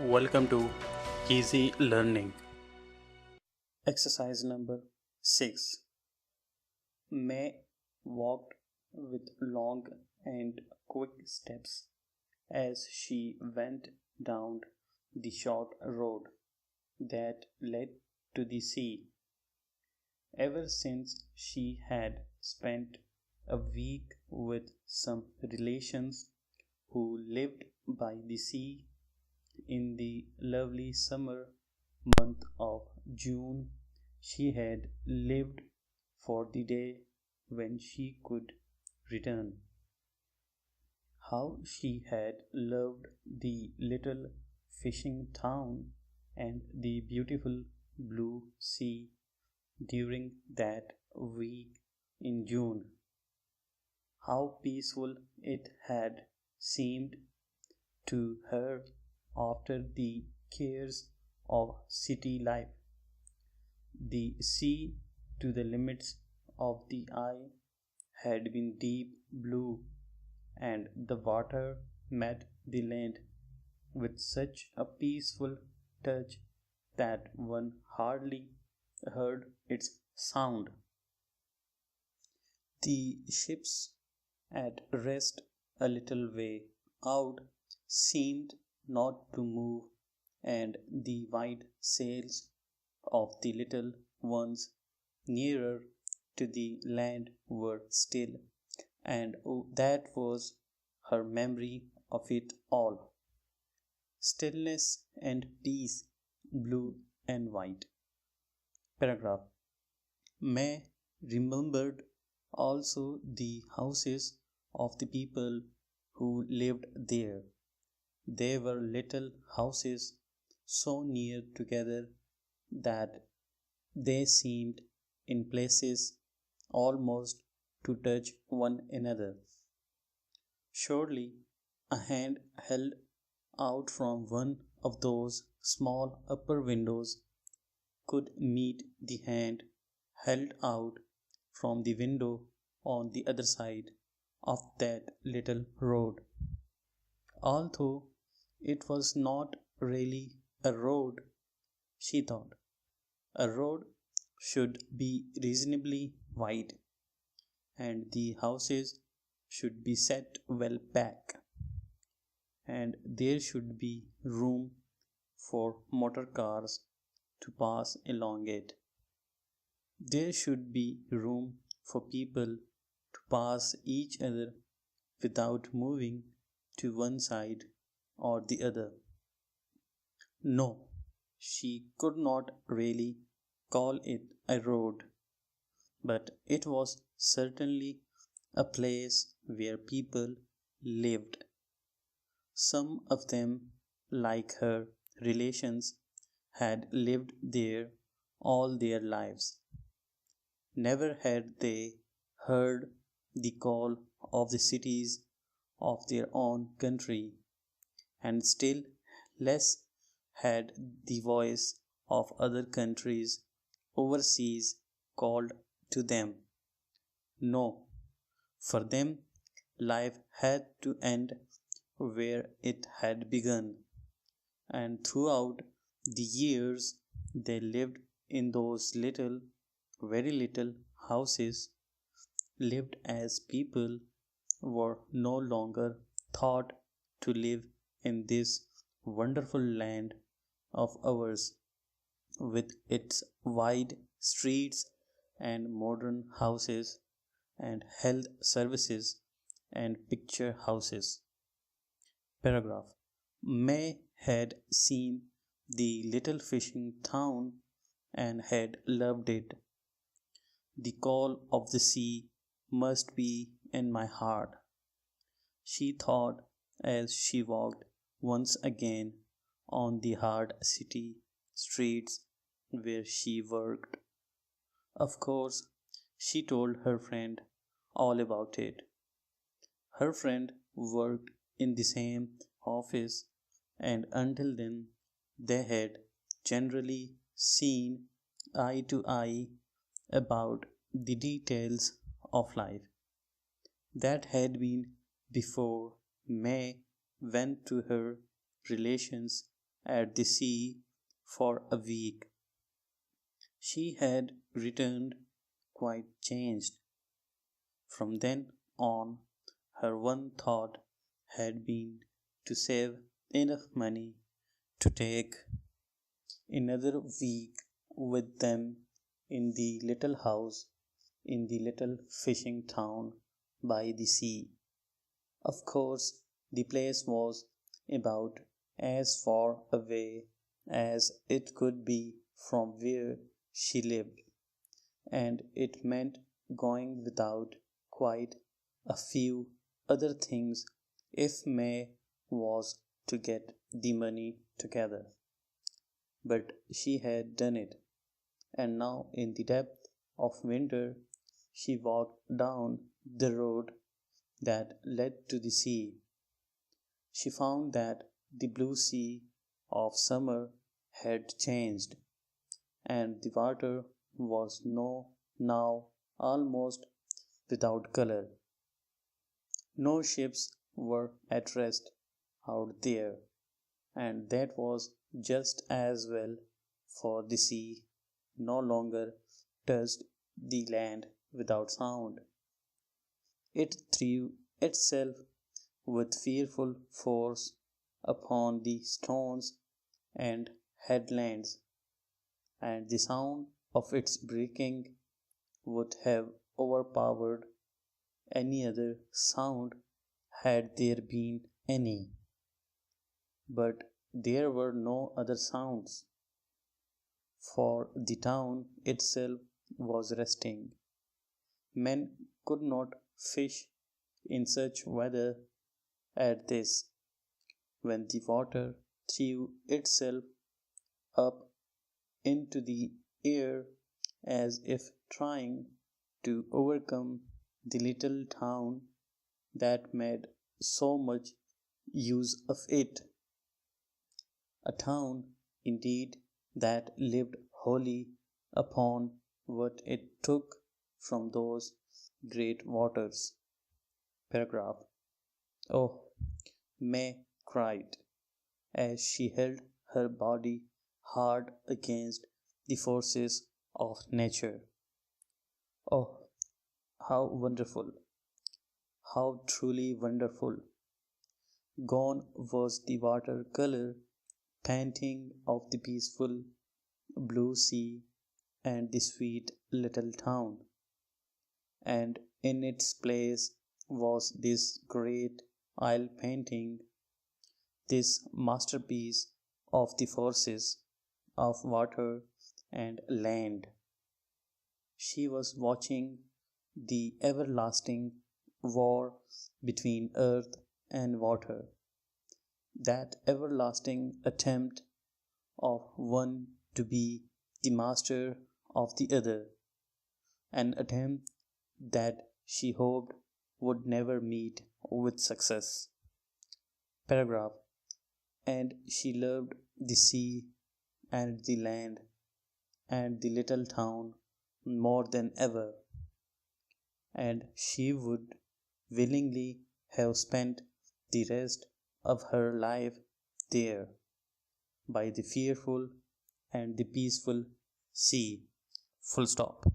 Welcome to Easy Learning. Exercise number 6. May walked with long and quick steps as she went down the short road that led to the sea. Ever since she had spent a week with some relations who lived by the sea in the lovely summer month of June, she had lived for the day when she could return. How she had loved the little fishing town and the beautiful blue sea during that week in June. How peaceful it had seemed to her after the cares of city life. The sea to the limits of the eye had been deep blue, and the water met the land with such a peaceful touch that one hardly heard its sound. The ships at rest a little way out seemed not to move, and the white sails of the little ones nearer to the land were still, and that was her memory of it all. Stillness and peace, blue and white. Paragraph. May remembered also the houses of the people who lived there. They were little houses so near together that they seemed in places almost to touch one another. Surely a hand held out from one of those small upper windows could meet the hand held out from the window on the other side of that little road. Although it was not really a road, she thought, a road should be reasonably wide, and the houses should be set well back, and there should be room for motor cars to pass along it. There should be room for people to pass each other without moving to one side or the other. No, she could not really call it a road, but it was certainly a place where people lived. Some of them, like her relations, had lived there all their lives. Never had they heard the call of the cities of their own country, and still less had the voice of other countries overseas called to them. No, for them life had to end where it had begun, and throughout the years they lived in those little, very little houses, lived as people were no longer thought to live in this wonderful land of ours, with its wide streets and modern houses and health services and picture houses. Paragraph. May had seen the little fishing town and had loved it. The call of the sea must be in my heart, she thought as she walked once again on the hard city streets where she worked. Of course, she told her friend all about it. Her friend worked in the same office, and until then they had generally seen eye to eye about the details of life. That had been before May went to her relations at the sea for a week. She had returned quite changed. From then on, her one thought had been to save enough money to take another week with them in the little house in the little fishing town by the sea. Of course, the place was about as far away as it could be from where she lived, and it meant going without quite a few other things if May was to get the money together. But she had done it, and now in the depth of winter she walked down the road that led to the sea. She found that the blue sea of summer had changed, and the water was now almost without color. No ships were at rest out there, and that was just as well, for the sea no longer touched the land without sound. It threw itself with fearful force upon the stones and headlands, and the sound of its breaking would have overpowered any other sound had there been any. But there were no other sounds, for the town itself was resting. Men could not fish in such weather as this, when the water threw itself up into the air as if trying to overcome the little town that made so much use of it. A town, indeed, that lived wholly upon what it took from those great waters. Paragraph. Oh, May cried, as she held her body hard against the forces of nature. Oh, how wonderful! How truly wonderful! Gone was the water color painting of the peaceful blue sea and the sweet little town, and in its place was this great oil painting, this masterpiece of the forces of water and land. She was watching the everlasting war between earth and water, that everlasting attempt of one to be the master of the other, an attempt that she hoped would never meet with success. Paragraph. And she loved the sea and the land and the little town more than ever, and she would willingly have spent the rest of her life there, by the fearful and the peaceful sea. Full stop.